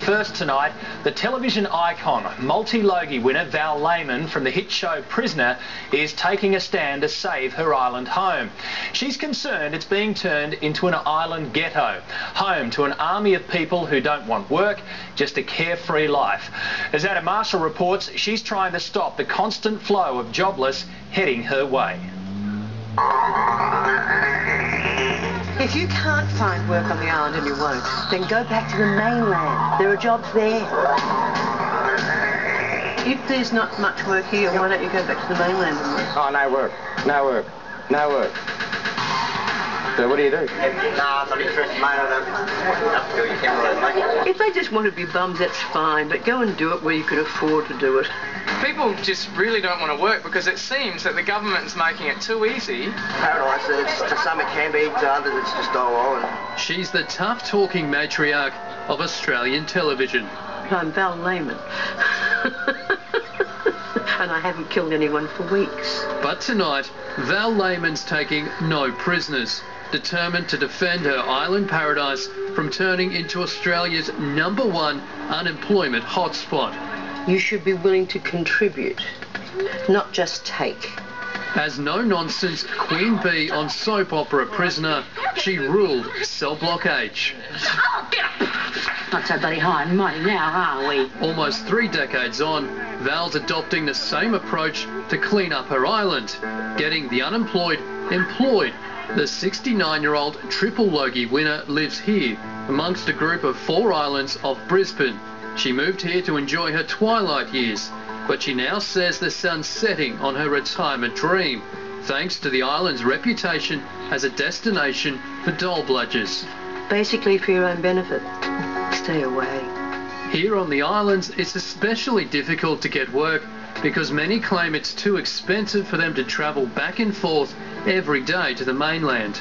First tonight, the television icon, multi-Logie winner Val Lehman from the hit show Prisoner is taking a stand to save her island home. She's concerned it's being turned into an island ghetto, home to an army of people who don't want work, just a carefree life. As Adam Marshall reports, she's trying to stop the constant flow of jobless heading her way. If you can't find work on the island and you won't, then go back to the mainland. There are jobs there. If there's not much work here, why don't you go back to the mainland and work? Oh, no work. No work. No work. So what do you do? No, I'm not interested, mate. I don't have to do your camera, mate. If they just want to be bums, that's fine, but go and do it where you can afford to do it. People just really don't want to work because it seems that the government's making it too easy. Paradise, to some it can be, to others it's just Dole. She's the tough-talking matriarch of Australian television. I'm Val Lehman. And I haven't killed anyone for weeks. But tonight, Val Lehman's taking no prisoners, determined to defend her island paradise from turning into Australia's #1 unemployment hotspot. You should be willing to contribute, not just take. As no-nonsense Queen Bee on soap opera Prisoner, she ruled cell block H. Oh, get up! Not so bloody high and mighty now, are we? Almost 3 decades on, Val's adopting the same approach to clean up her island, getting the unemployed employed. The 69-year-old triple Logie winner lives here, amongst a group of 4 islands off Brisbane. She moved here to enjoy her twilight years, but she now says the sun's setting on her retirement dream, thanks to the island's reputation as a destination for Dole bludgers. Basically for your own benefit. Stay away. Here on the islands, it's especially difficult to get work because many claim it's too expensive for them to travel back and forth every day to the mainland.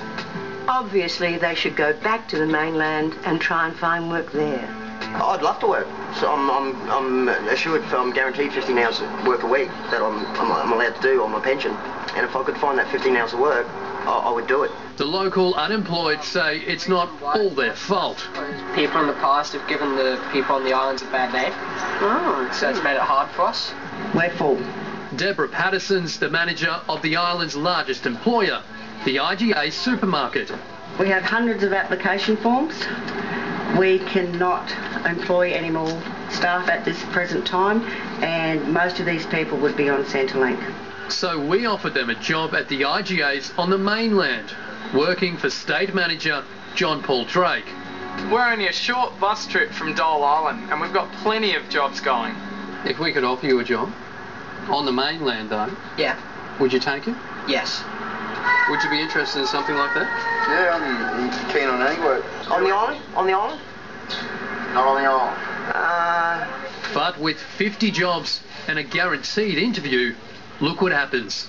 Obviously, they should go back to the mainland and try and find work there. I'd love to work. So I'm assured, I'm guaranteed 15 hours of work a week that I'm allowed to do on my pension. And if I could find that 15 hours of work, I would do it. The local unemployed say it's not all their fault. People in the past have given the people on the islands a bad name. Oh, So it's made it hard for us. we're full. Deborah Patterson's the manager of the island's largest employer, the IGA supermarket. We have hundreds of application forms. We cannot employ any more staff at this present time, and most of these people would be on Centrelink. So we offered them a job at the IGA's on the mainland, working for State Manager John Paul Drake. We're only a short bus trip from Dole Island and we've got plenty of jobs going. If we could offer you a job, on the mainland though, Yeah. would you take it? Yes. Would you be interested in something like that? Yeah, I'm keen on any work. On the island? On the island? Not on the island. But with 50 jobs and a guaranteed interview, look what happens.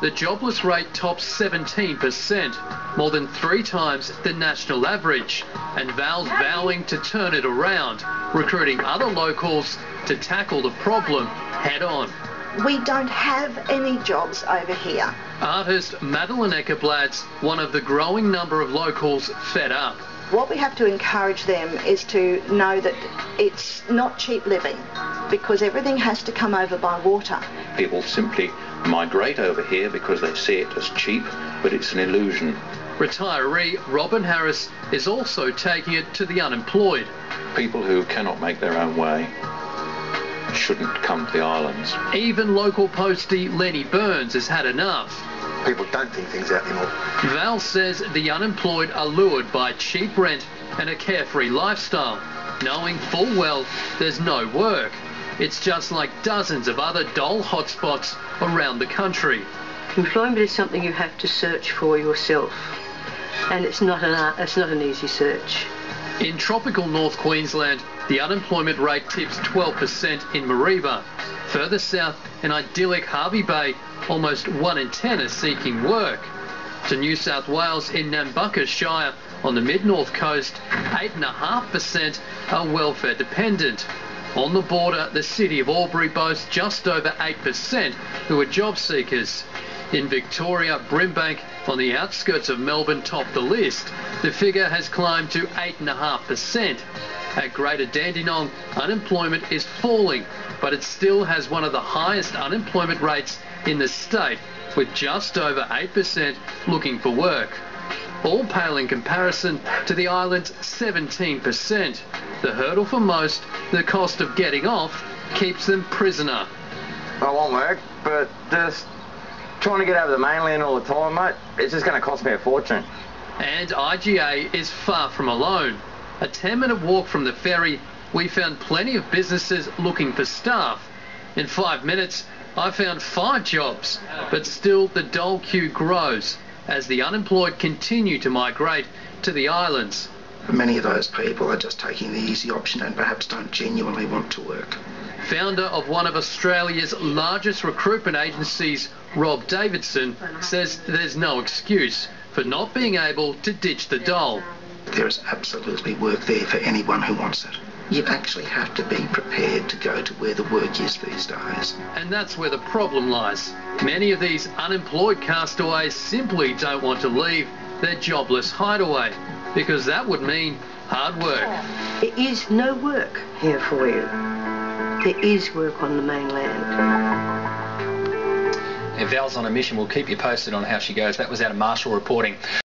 The jobless rate tops 17%, more than 3 times the national average, and Val's vowing to turn it around, recruiting other locals to tackle the problem head on. We don't have any jobs over here. Artist Madeline Eckerblad's one of the growing number of locals fed up. What we have to encourage them is to know that it's not cheap living, because everything has to come over by water. People simply migrate over here because they see it as cheap, but it's an illusion. Retiree Robin Harris is also taking it to the unemployed. People who cannot make their own way shouldn't come to the islands. Even local postie Lenny Burns has had enough. People don't think things out anymore. Val says the unemployed are lured by cheap rent and a carefree lifestyle, knowing full well there's no work. It's just like dozens of other Dole hotspots around the country. Employment is something you have to search for yourself, and it's not an easy search. In tropical North Queensland, the unemployment rate tips 12% in Mareeba. Further south, in idyllic Harvey Bay, almost 1 in 10 are seeking work. To New South Wales in Nambucca Shire, on the mid-north coast, 8.5% are welfare dependent. On the border, the city of Albury boasts just over 8% who are job seekers. In Victoria, Brimbank, on the outskirts of Melbourne top the list. The figure has climbed to 8.5%. At Greater Dandenong, unemployment is falling, but it still has one of the highest unemployment rates in the state, with just over 8% looking for work. All pale in comparison to the island's 17%. The hurdle for most, the cost of getting off, keeps them prisoner. I want work, but just trying to get over the mainland all the time, mate, it's just going to cost me a fortune. And IGA is far from alone. A 10-minute walk from the ferry, we found plenty of businesses looking for staff. In 5 minutes, I found 5 jobs, but still the Dole queue grows as the unemployed continue to migrate to the islands. Many of those people are just taking the easy option and perhaps don't genuinely want to work. Founder of one of Australia's largest recruitment agencies, Rob Davidson, says there's no excuse for not being able to ditch the Dole. There is absolutely work there for anyone who wants it. You actually have to be prepared to go to where the work is these days. And that's where the problem lies. Many of these unemployed castaways simply don't want to leave their jobless hideaway, because that would mean hard work. There is no work here for you. There is work on the mainland. Val's on a mission. We'll keep you posted on how she goes. That was out of Marshall reporting.